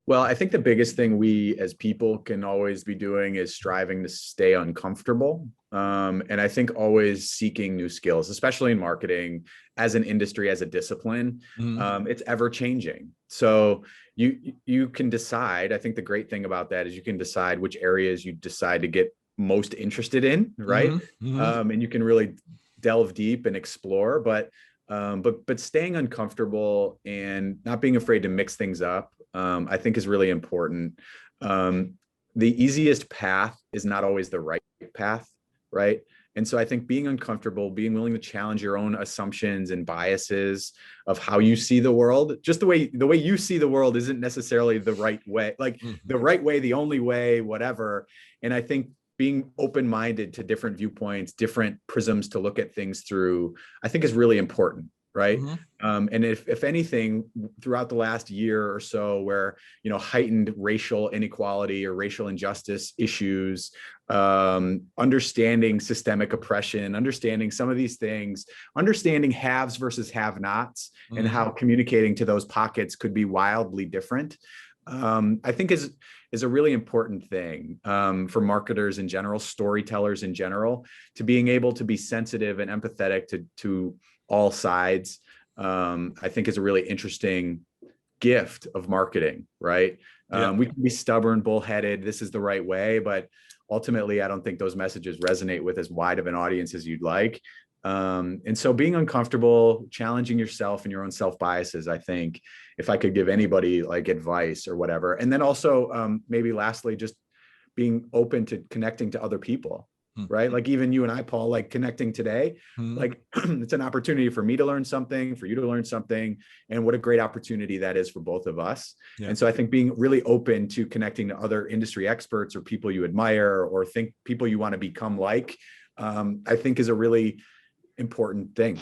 Well, I think the biggest thing we as people can always be doing is striving to stay uncomfortable. And I think always seeking new skills, especially in marketing as an industry, as a discipline. It's ever changing. So you can decide. I think the great thing about that is you can decide which areas you decide to get most interested in, right? And you can really delve deep and explore, but staying uncomfortable and not being afraid to mix things up, I think is really important. The easiest path is not always the right path, right? And so I think being uncomfortable, being willing to challenge your own assumptions and biases of how you see the world, just the way you see the world isn't necessarily the right way, like the right way, the only way, whatever. And I think being open-minded to different viewpoints, different prisms to look at things through, I think is really important, right? And if anything, throughout the last year or so, where heightened racial inequality or racial injustice issues, understanding systemic oppression, understanding some of these things, understanding haves versus have-nots, and how communicating to those pockets could be wildly different, I think is a really important thing for marketers in general, storytellers in general, to being able to be sensitive and empathetic to all sides. I think is a really interesting gift of marketing, right? We can be stubborn, bullheaded, this is the right way, but ultimately, I don't think those messages resonate with as wide of an audience as you'd like. And so being uncomfortable, challenging yourself and your own self-biases, I think, if I could give anybody like advice or whatever. And then also maybe lastly, just being open to connecting to other people, right? Like even you and I, Paul, like connecting today, like it's an opportunity for me to learn something, for you to learn something. And what a great opportunity that is for both of us. And so I think being really open to connecting to other industry experts or people you admire or think people you want to become like, I think is a really important thing.